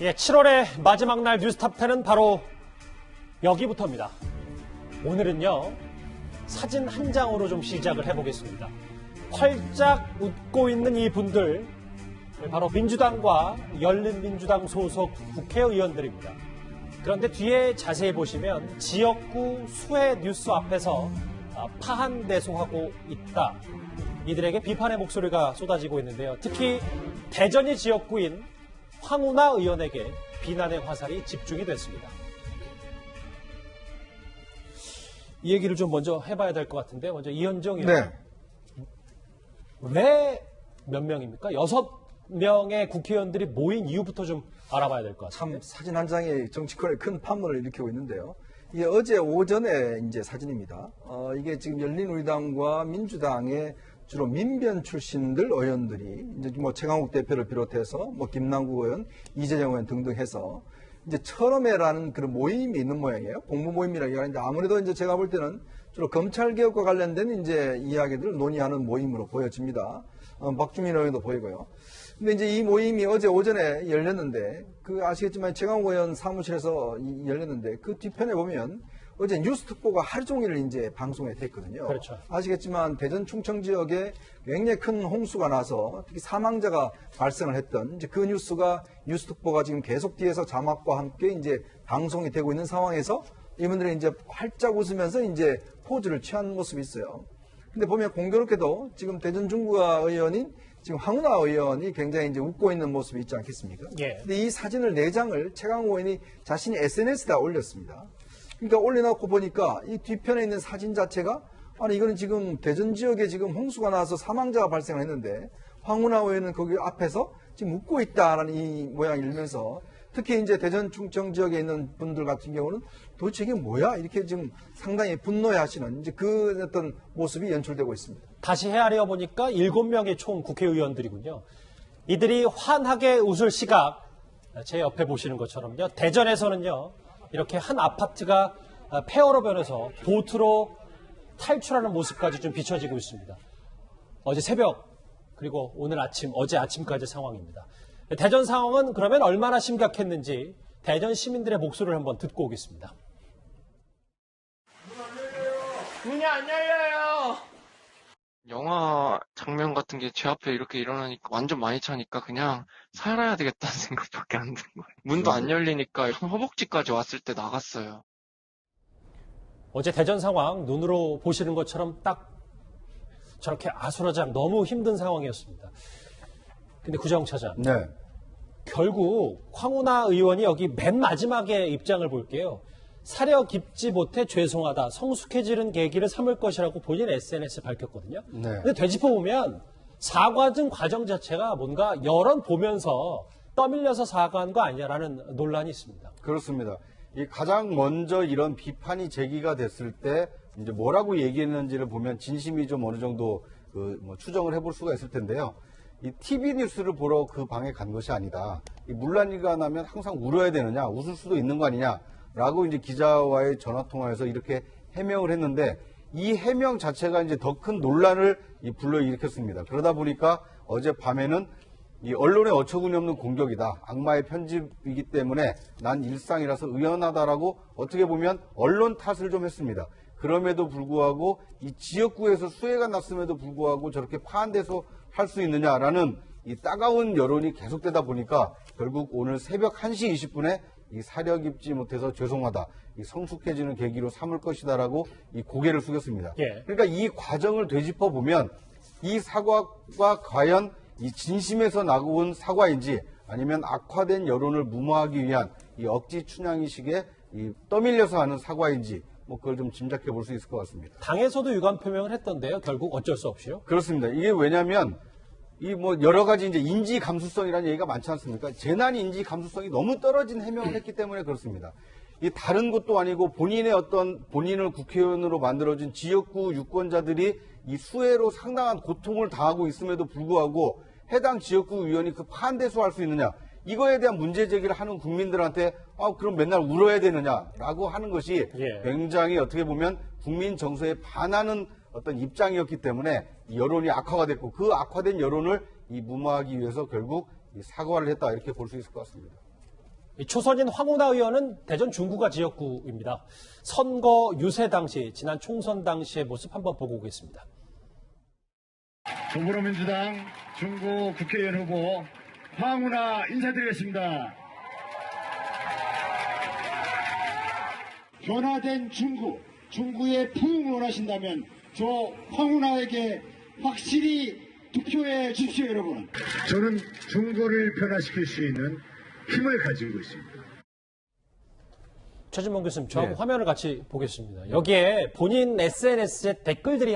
예, 7월의 마지막 날 뉴스탑10은 바로 여기부터입니다. 오늘은요, 사진 한 장으로 좀 시작을 해보겠습니다. 활짝 웃고 있는 이 분들, 바로 민주당과 열린민주당 소속 국회의원들입니다. 그런데 뒤에 자세히 보시면 지역구 수해 뉴스 앞에서 파한대소하고 있다. 이들에게 비판의 목소리가 쏟아지고 있는데요. 특히 대전이 지역구인 황운하 의원에게 비난의 화살이 집중이 됐습니다. 이 얘기를 좀 먼저 해봐야 될 것 같은데, 먼저 이현정 의원. 네. 왜 몇 명입니까? 6명의 국회의원들이 모인 이유부터 좀 알아봐야 될 것 같습니다. 참 사진 한 장이 정치권에 큰 파문을 일으키고 있는데요. 이게 어제 오전에 이제 사진입니다. 이게 지금 열린우리당과 민주당의 주로 민변 출신들 의원들이 이제 뭐 최강욱 대표를 비롯해서 뭐 김남국 의원, 이재정 의원 등등 해서 이제 철험회라는 그런 모임이 있는 모양이에요. 공모 모임이라고 하는데 아무래도 이제 제가 볼 때는 주로 검찰 개혁과 관련된 이제 이야기들을 논의하는 모임으로 보여집니다. 박주민 의원도 보이고요. 근데 이제 이 모임이 어제 오전에 열렸는데 아시겠지만 최강욱 의원 사무실에서 열렸는데 그 뒤편에 보면 어제 뉴스특보가 하루 종일 이제 방송에 됐거든요. 그렇죠. 아시겠지만 대전 충청 지역에 굉장히 큰 홍수가 나서 특히 사망자가 발생을 했던 이제 그 뉴스가 뉴스특보가 지금 계속 뒤에서 자막과 함께 이제 방송이 되고 있는 상황에서 이분들이 이제 활짝 웃으면서 이제 포즈를 취한 모습이 있어요. 근데 보면 공교롭게도 지금 대전 중구가 의원인 지금 황운하 의원이 굉장히 이제 웃고 있는 모습이 있지 않겠습니까? 예. 근데 이 사진을 4장을 최강욱 의원이 자신이 SNS에다 올렸습니다. 그러니까 올려놓고 보니까 이 뒤편에 있는 사진 자체가 아니 이거는 지금 대전 지역에 지금 홍수가 나서 사망자가 발생했는데 황운하 의원은 거기 앞에서 지금 웃고 있다라는 이 모양을 일면서 특히 이제 대전 충청 지역에 있는 분들 같은 경우는 도대체 이게 뭐야? 이렇게 지금 상당히 분노해 하시는 이제 그 어떤 모습이 연출되고 있습니다. 다시 헤아려 보니까 7명의 총 국회의원들이군요. 이들이 환하게 웃을 시각, 제 옆에 보시는 것처럼요. 대전에서는요, 이렇게 한 아파트가 폐허로 변해서 보트로 탈출하는 모습까지 좀 비춰지고 있습니다. 어제 새벽, 그리고 오늘 아침, 어제 아침까지 상황입니다. 대전 상황은 그러면 얼마나 심각했는지 대전 시민들의 목소리를 한번 듣고 오겠습니다. 문이 안 열려요. 영화 장면 같은 게 제 앞에 이렇게 일어나니까 완전 많이 차니까 그냥 살아야 되겠다는 생각밖에 안 드는 거예요. 문도 안 열리니까 허벅지까지 왔을 때 나갔어요. 어제 대전 상황 눈으로 보시는 것처럼 딱 저렇게 아수라장 너무 힘든 상황이었습니다. 근데 구정 차장, 네. 결국 황운하 의원이 여기 맨 마지막에 입장을 볼게요. 사려 깊지 못해 죄송하다. 성숙해지는 계기를 삼을 것이라고 본인 SNS에 밝혔거든요. 네. 근데 되짚어보면 사과증 과정 자체가 뭔가 여론 보면서 떠밀려서 사과한 거 아니냐라는 논란이 있습니다. 그렇습니다. 이 가장 먼저 이런 비판이 제기가 됐을 때 이제 뭐라고 얘기했는지를 보면 진심이 좀 어느 정도 추정을 해볼 수가 있을 텐데요. 이 TV 뉴스를 보러 그 방에 간 것이 아니다. 이 문란이가 나면 항상 울어야 되느냐, 웃을 수도 있는 거 아니냐라고 이제 기자와의 전화 통화에서 이렇게 해명을 했는데 이 해명 자체가 이제 더 큰 논란을 불러일으켰습니다. 그러다 보니까 어제 밤에는 이 언론의 어처구니 없는 공격이다. 악마의 편집이기 때문에 난 일상이라서 의연하다라고 어떻게 보면 언론 탓을 좀 했습니다. 그럼에도 불구하고 이 지역구에서 수해가 났음에도 불구하고 저렇게 파한돼서 할 수 있느냐라는 이 따가운 여론이 계속되다 보니까 결국 오늘 새벽 1시 20분에 이 사려 깊지 못해서 죄송하다. 이 성숙해지는 계기로 삼을 것이다라고 이 고개를 숙였습니다. 예. 그러니까 이 과정을 되짚어 보면 이 사과가 과연 이 진심에서 나온 사과인지 아니면 악화된 여론을 무마하기 위한 이 억지 춘향이식의 이 떠밀려서 하는 사과인지 그걸 좀 짐작해 볼 수 있을 것 같습니다. 당에서도 유감 표명을 했던데요. 결국 어쩔 수 없이요. 그렇습니다. 이게 왜냐하면 여러 가지 이제 인지 감수성이라는 얘기가 많지 않습니까? 재난 인지 감수성이 너무 떨어진 해명을 했기 때문에 그렇습니다. 이 다른 것도 아니고 본인을 국회의원으로 만들어진 지역구 유권자들이 이 수해로 상당한 고통을 당하고 있음에도 불구하고 해당 지역구 의원이 그 파한대소할 수 있느냐? 이거에 대한 문제 제기를 하는 국민들한테 그럼 맨날 울어야 되느냐라고 하는 것이 굉장히 어떻게 보면 국민 정서에 반하는 어떤 입장이었기 때문에 여론이 악화가 됐고 그 악화된 여론을 무마하기 위해서 결국 사과를 했다 이렇게 볼 수 있을 것 같습니다. 이 초선인 황운하 의원은 대전 중구가 지역구입니다. 선거 유세 당시, 지난 총선 당시의 모습 한번 보고 오겠습니다. 더불어민주당 중구 국회의원 후보 황운하 인사드리겠습니다. 변화된 중구의 부흥을 원하신다면 저 황운하에게 확실히 투표해 주십시오, 여러분. 저는 중구를 변화시킬 수 있는 힘을 가지고 있습니다. 최진봉 교수님, 저하고 화면을 같이 보겠습니다. 여기에 본인 SNS에 댓글들이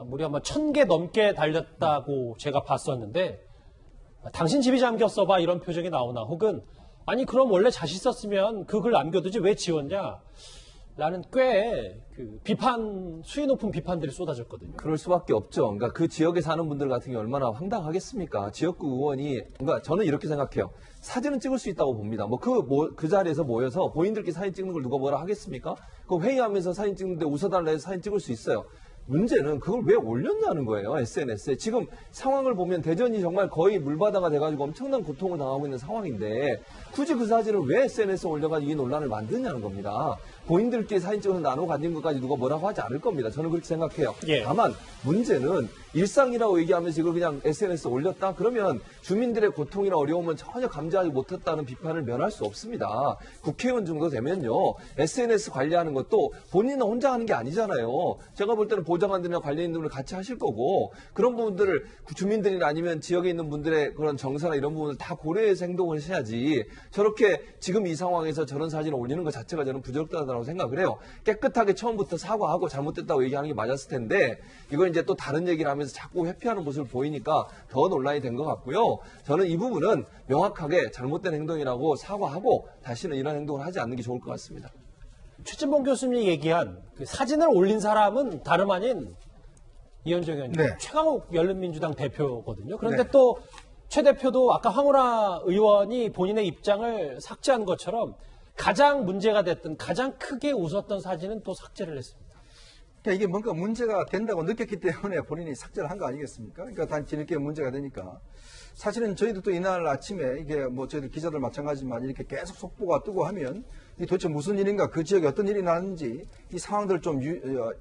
무려 1000개 넘게 달렸다고 제가 봤었는데, 당신 집이 잠겼어 봐, 이런 표정이 나오나, 혹은 아니 그럼 원래 자신 썼으면 그 글 남겨두지 왜 지웠냐, 라는 꽤 수위 높은 비판들이 쏟아졌거든요. 그럴 수밖에 없죠. 그러니까 그 지역에 사는 분들 같은 게 얼마나 황당하겠습니까? 지역구 의원이, 그러니까 저는 이렇게 생각해요. 사진은 찍을 수 있다고 봅니다. 그 자리에서 모여서 본인들끼리 사진 찍는 걸 누가 뭐라 하겠습니까? 그 회의하면서 사진 찍는데 웃어달라 해서 사진 찍을 수 있어요. 문제는 그걸 왜 올렸냐는 거예요, SNS에. 지금 상황을 보면 대전이 정말 거의 물바다가 돼가지고 엄청난 고통을 당하고 있는 상황인데 굳이 그 사진을 왜 SNS에 올려가지고 이 논란을 만드냐는 겁니다. 본인들끼리 사진 찍어서 나누고 가진 것까지 누가 뭐라고 하지 않을 겁니다. 저는 그렇게 생각해요. 예. 다만 문제는 일상이라고 얘기하면서 이걸 그냥 SNS에 올렸다? 그러면 주민들의 고통이나 어려움은 전혀 감지하지 못했다는 비판을 면할 수 없습니다. 국회의원 정도 되면요, SNS 관리하는 것도 본인은 혼자 하는 게 아니잖아요. 제가 볼 때는 보좌관들이나 관리인들을 같이 하실 거고, 그런 부분들을 주민들이나 아니면 지역에 있는 분들의 그런 정서나 이런 부분을 다 고려해서 행동을 해야지, 저렇게 지금 이 상황에서 저런 사진을 올리는 것 자체가 저는 부적절하다고 생각을 해요. 깨끗하게 처음부터 사과하고 잘못됐다고 얘기하는 게 맞았을 텐데, 이걸 이제 또 다른 얘기를 하면서 자꾸 회피하는 모습을 보이니까 더 논란이 된 것 같고요. 저는 이 부분은 명확하게 잘못된 행동이라고 사과하고 다시는 이런 행동을 하지 않는 게 좋을 것 같습니다. 최진봉 교수님이 얘기한 그 사진을 올린 사람은 다름 아닌 이현정 의원님, 네. 최강욱 열린민주당 대표거든요. 그런데 네. 또 최 대표도 아까 황운하 의원이 본인의 입장을 삭제한 것처럼 가장 문제가 됐던, 가장 크게 웃었던 사진은 또 삭제를 했습니다. 그러니까 이게 뭔가 문제가 된다고 느꼈기 때문에 본인이 삭제를 한 거 아니겠습니까? 그러니까 단지 이렇게 문제가 되니까. 사실은 저희도 또 이날 아침에 이게 저희들 기자들 마찬가지지만 이렇게 계속 속보가 뜨고 하면 이 도대체 무슨 일인가, 그 지역에 어떤 일이 나는지 이 상황들을 좀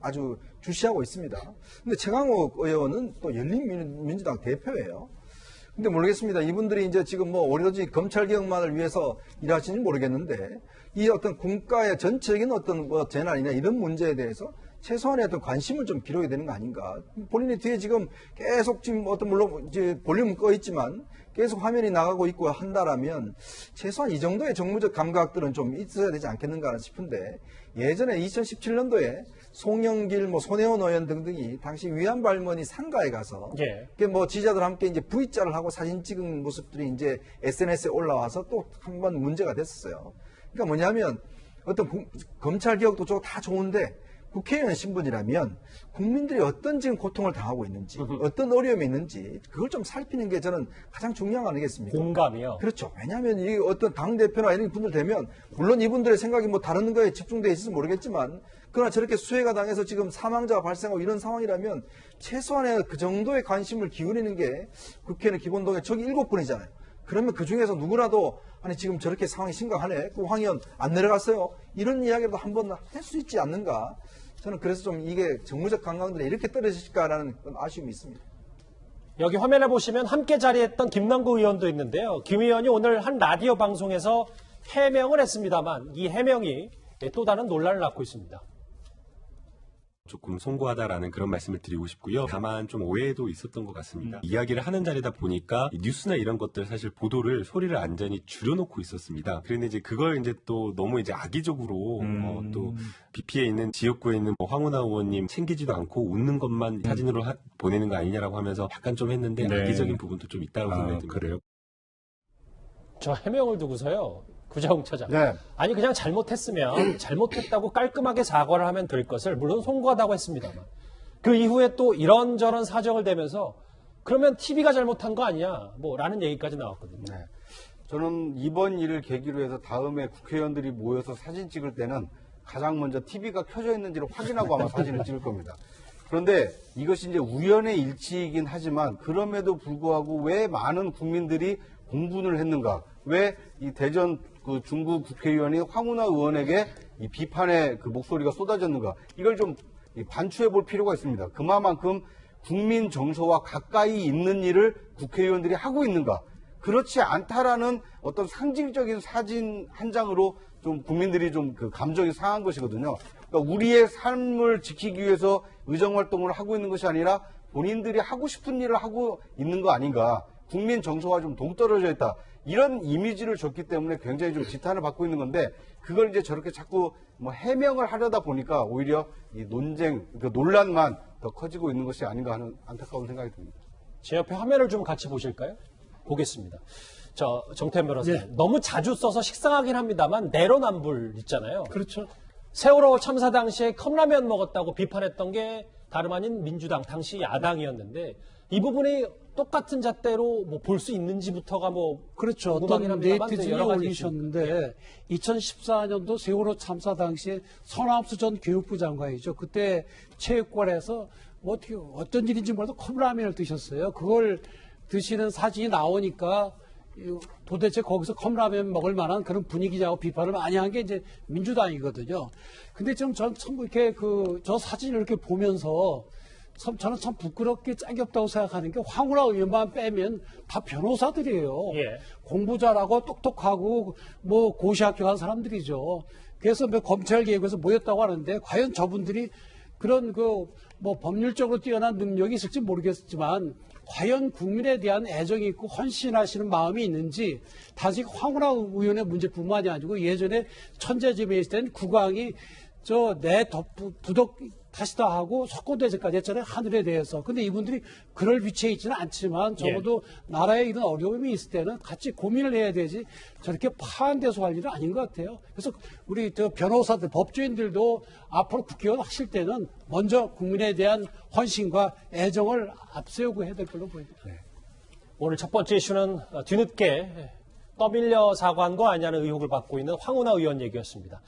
아주 주시하고 있습니다. 근데 최강욱 의원은 또 열린민주당 대표예요. 근데 모르겠습니다. 이분들이 이제 지금 오로지 검찰개혁만을 위해서 일하시는지 모르겠는데, 이 어떤 국가의 전체적인 어떤 재난이나 이런 문제에 대해서 최소한의 어떤 관심을 좀 기울여야 되는 거 아닌가. 본인이 뒤에 지금 계속 지금 물론 이제 볼륨은 꺼 있지만 계속 화면이 나가고 있고 한다라면 최소한 이 정도의 정무적 감각들은 좀 있어야 되지 않겠는가 싶은데, 예전에 2017년도에 송영길, 손혜원 의원 등등이 당시 위안부 할머니 상가에 가서 예. 지지자들 함께 이제 V자를 하고 사진 찍은 모습들이 이제 SNS에 올라와서 또 한 번 문제가 됐었어요. 그러니까 뭐냐면 어떤 검찰 개혁도 다 좋은데 국회의원 신분이라면 국민들이 어떤 지금 고통을 당하고 있는지, 어떤 어려움이 있는지 그걸 좀 살피는 게 저는 가장 중요한 거 아니겠습니까? 공감이요. 그렇죠. 왜냐하면 이 어떤 당대표나 이런 분들 되면 물론 이분들의 생각이 다른 거에 집중되어 있을지 모르겠지만, 그러나 저렇게 수해가 당해서 지금 사망자가 발생하고 이런 상황이라면 최소한의 그 정도의 관심을 기울이는 게 국회의원 기본동의 저기 7분이잖아요. 그러면 그 중에서 누구라도 아니 지금 저렇게 상황이 심각하네, 그 황 의원 안 내려갔어요, 이런 이야기도 한번 할 수 있지 않는가. 저는 그래서 좀 이게 정무적 감각들이 이렇게 떨어질까라는 아쉬움이 있습니다. 여기 화면에 보시면 함께 자리했던 김남구 의원도 있는데요. 김 의원이 오늘 한 라디오 방송에서 해명을 했습니다만 이 해명이 또 다른 논란을 낳고 있습니다. 조금 송구하다라는 그런 말씀을 드리고 싶고요. 다만 좀 오해도 있었던 것 같습니다. 이야기를 하는 자리다 보니까 뉴스나 이런 것들 사실 보도를 소리를 완전히 줄여놓고 있었습니다. 그런데 이제 그걸 이제 또 너무 이제 악의적으로 또 BP에 있는 지역구에 있는 황운하 의원님 챙기지도 않고 웃는 것만 사진으로 보내는 거 아니냐라고 하면서 약간 좀 했는데 네. 악의적인 부분도 좀 있다고 생각이 듭니다. 그래요? 저 해명을 두고서요. 구자웅 차장. 네. 아니 그냥 잘못했으면 잘못했다고 깔끔하게 사과를 하면 될 것을, 물론 송구하다고 했습니다만 그 이후에 또 이런저런 사정을 대면서 그러면 TV가 잘못한 거 아니야 라는 얘기까지 나왔거든요. 네. 저는 이번 일을 계기로 해서 다음에 국회의원들이 모여서 사진 찍을 때는 가장 먼저 TV가 켜져 있는지를 확인하고 아마 사진을 찍을 겁니다. 그런데 이것이 이제 우연의 일치이긴 하지만 그럼에도 불구하고 왜 많은 국민들이 공분을 했는가? 왜 이 대전 그 중국 국회의원이 황운하 의원에게 이 비판의 그 목소리가 쏟아졌는가, 이걸 좀 반추해 볼 필요가 있습니다. 그만큼 국민 정서와 가까이 있는 일을 국회의원들이 하고 있는가, 그렇지 않다라는 어떤 상징적인 사진 한 장으로 좀 국민들이 좀 그 감정이 상한 것이거든요. 그러니까 우리의 삶을 지키기 위해서 의정활동을 하고 있는 것이 아니라 본인들이 하고 싶은 일을 하고 있는 거 아닌가, 국민 정서와 좀 동떨어져 있다, 이런 이미지를 줬기 때문에 굉장히 좀 지탄을 받고 있는 건데, 그걸 이제 저렇게 자꾸 뭐 해명을 하려다 보니까 오히려 이 논쟁, 그 논란만 더 커지고 있는 것이 아닌가 하는 안타까운 생각이 듭니다. 제 옆에 화면을 좀 같이 보실까요? 보겠습니다. 정태현 변호사님, 너무 자주 써서 식상하긴 합니다만 내로남불 있잖아요. 그렇죠. 세월호 참사 당시에 컵라면 먹었다고 비판했던 게 다름 아닌 민주당, 당시 야당이었는데, 이 부분이 똑같은 잣대로 뭐 볼 수 있는지부터가 뭐 그렇죠. 궁금하긴 어떤 합니다만 네티즌이 여러 가지 올리셨는데 2014년도 세월호 참사 당시에 손학수 전 교육부 장관이죠. 그때 체육관에서 뭐 어떻게 어떤 일인지 몰라도 컵라면을 드셨어요. 그걸 드시는 사진이 나오니까 도대체 거기서 컵라면 먹을 만한 그런 분위기냐고 비판을 많이 한 게 이제 민주당이거든요. 근데 좀 전 참 이렇게 저 사진을 이렇게 보면서 저는 참 부끄럽게 짝이 없다고 생각하는 게, 황운하 의원만 빼면 다 변호사들이에요. 예. 공부 잘하고 똑똑하고 뭐 고시학교 간 사람들이죠. 그래서 뭐 검찰 개혁에서 모였다고 하는데, 과연 저분들이 그런 뭐 법률적으로 뛰어난 능력이 있을지 모르겠지만 과연 국민에 대한 애정이 있고 헌신하시는 마음이 있는지, 단지 황운하 의원의 문제뿐만이 아니고 예전에 천재지배에 있을 땐 국왕이 내 부덕 탓이다 하고 석고대제까지 했잖아요, 하늘에 대해서. 근데 이분들이 그럴 위치에 있지는 않지만 적어도 나라에 이런 어려움이 있을 때는 같이 고민을 해야 되지, 저렇게 파한대소 할 일은 아닌 것 같아요. 그래서 우리 변호사들, 법조인들도 앞으로 국회의원 하실 때는 먼저 국민에 대한 헌신과 애정을 앞세우고 해야 될 걸로 보입니다. 오늘 첫 번째 이슈는 뒤늦게 떠밀려 사과한 거 아니냐는 의혹을 받고 있는 황운하 의원 얘기였습니다.